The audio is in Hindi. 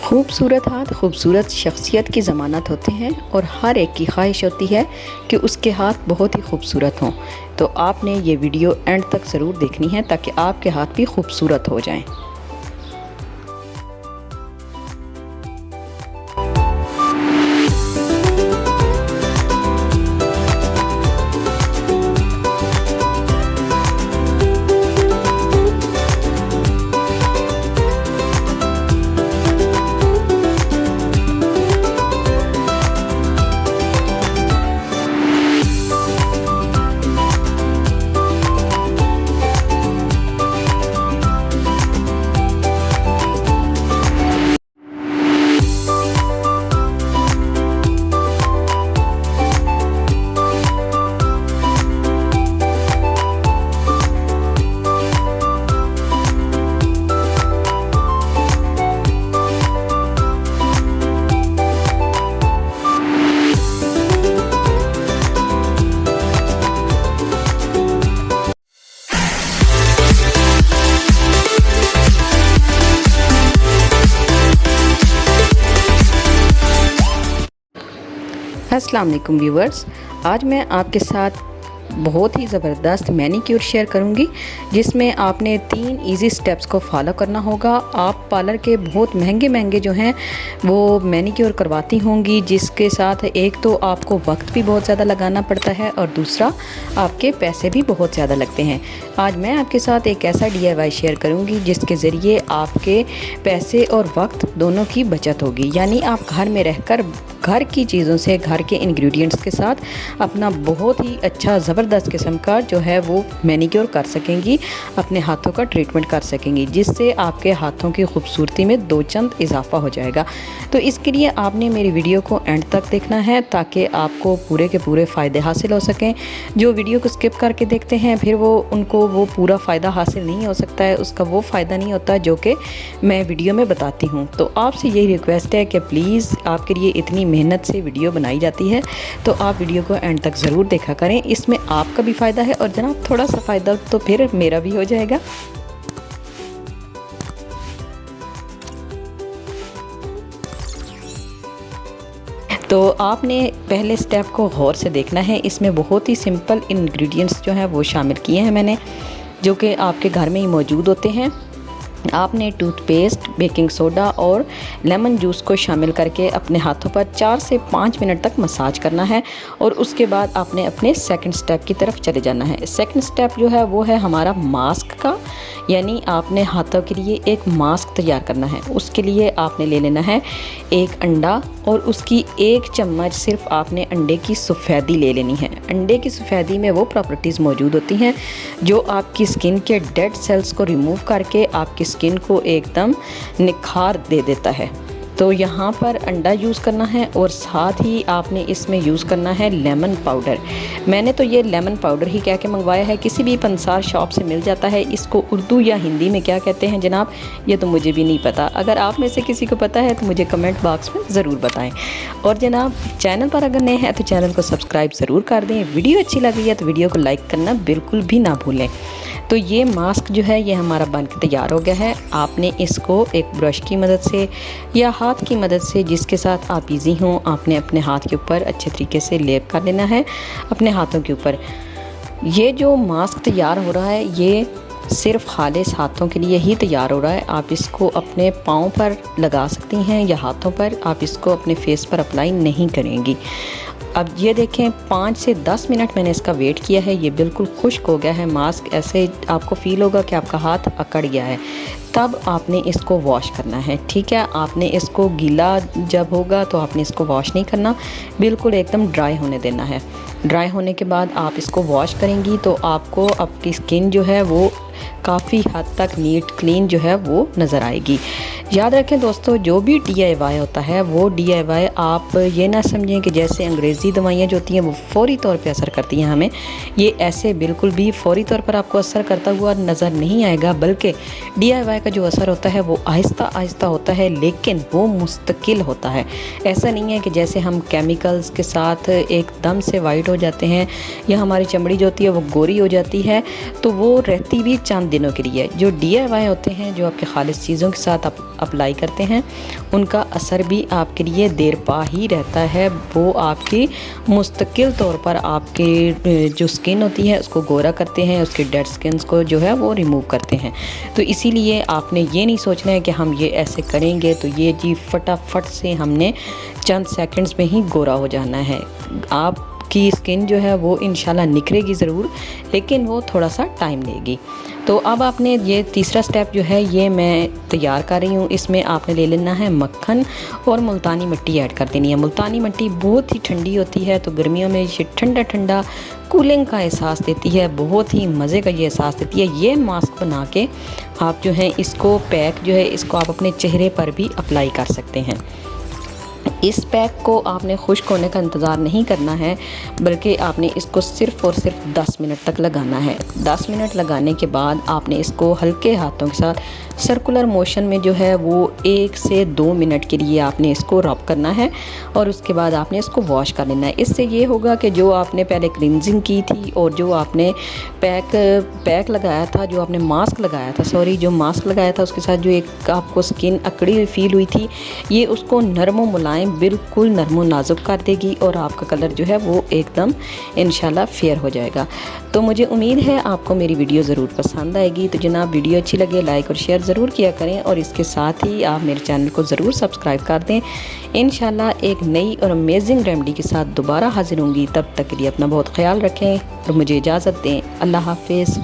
खूबसूरत हाथ खूबसूरत शख्सियत की ज़मानत होते हैं और हर एक की ख्वाहिश होती है कि उसके हाथ बहुत ही खूबसूरत हों। तो आपने ये वीडियो एंड तक ज़रूर देखनी है ताकि आपके हाथ भी खूबसूरत हो जाएं। अस्सलाम वालेकुम व्यूवर्स, आज मैं आपके साथ बहुत ही ज़बरदस्त मैनीक्योर शेयर करूंगी जिसमें आपने 3 इजी स्टेप्स को फॉलो करना होगा। आप पार्लर के बहुत महंगे महंगे जो हैं वो मैनीक्योर करवाती होंगी, जिसके साथ एक तो आपको वक्त भी बहुत ज़्यादा लगाना पड़ता है और दूसरा आपके पैसे भी बहुत ज़्यादा लगते हैं। आज मैं आपके साथ एक ऐसा DIY शेयर करूंगी जिसके ज़रिए आपके पैसे और वक्त दोनों की बचत होगी। यानी आप घर में रहकर घर की चीज़ों से, घर के इंग्रेडिएंट्स के साथ अपना बहुत ही अच्छा ज़बरदस्त किस्म का जो है वो मैनीक्योर कर सकेंगी, अपने हाथों का ट्रीटमेंट कर सकेंगी, जिससे आपके हाथों की खूबसूरती में 2 चंद इजाफा हो जाएगा। तो इसके लिए आपने मेरी वीडियो को एंड तक देखना है ताकि आपको पूरे के पूरे फ़ायदे हासिल हो सकें। जो वीडियो को स्किप करके देखते हैं फिर उनको वो पूरा फ़ायदा हासिल नहीं हो सकता है, उसका वो फ़ायदा नहीं होता जो कि मैं वीडियो में बताती हूँ। तो आपसे यही रिक्वेस्ट है कि प्लीज़, आपके लिए इतनी मेहनत से वीडियो बनाई जाती है तो आप वीडियो को एंड तक ज़रूर देखा करें। इसमें आपका भी फ़ायदा है और जनाब थोड़ा सा फ़ायदा तो फिर मेरा भी हो जाएगा। तो आपने पहले स्टेप को गौर से देखना है। इसमें बहुत ही सिंपल इंग्रेडिएंट्स जो हैं वो शामिल किए हैं मैंने, जो कि आपके घर में ही मौजूद होते हैं। आपने टूथपेस्ट, बेकिंग सोडा और लेमन जूस को शामिल करके अपने हाथों पर 4 से 5 मिनट तक मसाज करना है और उसके बाद आपने अपने सेकंड स्टेप की तरफ चले जाना है। सेकंड स्टेप जो है वो है हमारा मास्क का, यानी आपने हाथों के लिए एक मास्क तैयार करना है। उसके लिए आपने ले लेना है एक अंडा और उसकी 1 चम्मच सिर्फ आपने अंडे की सफ़ेदी ले लेनी है। अंडे की सफ़ेदी में वो प्रॉपर्टीज़ मौजूद होती हैं जो आपकी स्किन के डेड सेल्स को रिमूव करके आपकी स्किन को एकदम निखार दे देता है। तो यहाँ पर अंडा यूज़ करना है और साथ ही आपने इसमें यूज़ करना है लेमन पाउडर। मैंने तो ये लेमन पाउडर ही कह के मंगवाया है, किसी भी पंसार शॉप से मिल जाता है। इसको उर्दू या हिंदी में क्या कहते हैं जनाब, ये तो मुझे भी नहीं पता। अगर आप में से किसी को पता है तो मुझे कमेंट बॉक्स में ज़रूर बताएं। और जनाब चैनल पर अगर नए हैं तो चैनल को सब्सक्राइब ज़रूर कर दें। वीडियो अच्छी लगी है तो वीडियो को लाइक करना बिल्कुल भी ना भूलें। तो ये मास्क जो है ये हमारा बन के तैयार हो गया है। आपने इसको एक ब्रश की मदद से या हाथ की मदद से, जिसके साथ आप इजी हों, आपने अपने हाथ के ऊपर अच्छे तरीके से लेप कर लेना है अपने हाथों के ऊपर। ये जो मास्क तैयार हो रहा है ये सिर्फ खालिस हाथों के लिए ही तैयार हो रहा है। आप इसको अपने पाँव पर लगा सकती हैं या हाथों पर, आप इसको अपने फेस पर अप्लाई नहीं करेंगी। अब ये देखें 5 से 10 मिनट मैंने इसका वेट किया है, ये बिल्कुल खुश्क हो गया है मास्क। ऐसे आपको फ़ील होगा कि आपका हाथ अकड़ गया है, तब आपने इसको वॉश करना है। ठीक है, आपने इसको गीला जब होगा तो आपने इसको वॉश नहीं करना, बिल्कुल एकदम ड्राई होने देना है। ड्राई होने के बाद आप इसको वॉश करेंगी तो आपको आपकी स्किन जो है वो काफ़ी हद तक नीट क्लीन जो है वो नज़र आएगी। याद रखें दोस्तों, जो भी DIY होता है वो DIY आप ये ना समझें कि जैसे अंग्रेज़ी दवाइयाँ जो होती हैं वो फ़ौरी तौर पे असर करती हैं हमें, ये ऐसे बिल्कुल भी फ़ौरी तौर पर आपको असर करता हुआ नज़र नहीं आएगा। बल्कि DIY का जो असर होता है वो आहिस्ता आहिस्ता होता है, लेकिन वो मुस्तकिल होता है। ऐसा नहीं है कि जैसे हम केमिकल्स के साथ एकदम से वाइट हो जाते हैं या हमारी चमड़ी जो होती है वो गोरी हो जाती है, तो वो रहती भी चंद दिनों के लिए। जो DIY होते हैं, जो आपके खालिस चीज़ों के साथ आप अप्लाई करते हैं उनका असर भी आपके लिए देर पा ही रहता है। वो आपकी मुस्तकिल तौर पर आपके जो स्किन होती है उसको गोरा करते हैं, उसके डेड स्किन्स को जो है वो रिमूव करते हैं। तो इसीलिए आपने ये नहीं सोचना है कि हम ये ऐसे करेंगे तो ये जी फटाफट से हमने चंद सेकंड्स में ही गोरा हो जाना है। आपकी स्किन जो है वो इंशाल्लाह निखरेगी ज़रूर, लेकिन वो थोड़ा सा टाइम लेगी। तो अब आपने ये तीसरा स्टेप जो है ये मैं तैयार कर रही हूँ। इसमें आपने ले लेना है मक्खन और मुल्तानी मिट्टी ऐड कर देनी है। मुल्तानी मिट्टी बहुत ही ठंडी होती है, तो गर्मियों में ये ठंडा ठंडा कूलिंग का एहसास देती है, बहुत ही मज़े का ये एहसास देती है। ये मास्क बना के आप जो है इसको पैक जो है इसको आप अपने चेहरे पर भी अप्लाई कर सकते हैं। इस पैक को आपने खुश्क होने का इंतज़ार नहीं करना है, बल्कि आपने इसको सिर्फ़ और सिर्फ 10 मिनट तक लगाना है। 10 मिनट लगाने के बाद आपने इसको हल्के हाथों के साथ सर्कुलर मोशन में जो है वो 1 से 2 मिनट के लिए आपने इसको रब करना है और उसके बाद आपने इसको वॉश कर लेना है। इससे ये होगा कि जो आपने पहले क्लिनजिंग की थी और जो आपने पैक लगाया था, जो आपने मास्क लगाया था, जो मास्क लगाया था उसके साथ जो एक आपको स्किन अकड़ी हुई फील हुई थी, ये उसको नरम व मुलायम बिल्कुल नरम व नाजुक कर देगी और आपका कलर जो है वो एकदम इंशाल्लाह फेयर हो जाएगा। तो मुझे उम्मीद है आपको मेरी वीडियो ज़रूर पसंद आएगी। तो जनाब वीडियो अच्छी लगे लाइक और शेयर ज़रूर किया करें और इसके साथ ही आप मेरे चैनल को ज़रूर सब्सक्राइब कर दें। इंशाल्लाह एक नई और अमेजिंग रेमेडी के साथ दोबारा हाजिर होंगी। तब तक के लिए अपना बहुत ख्याल रखें और मुझे इजाज़त दें। अल्लाह हाफिज़।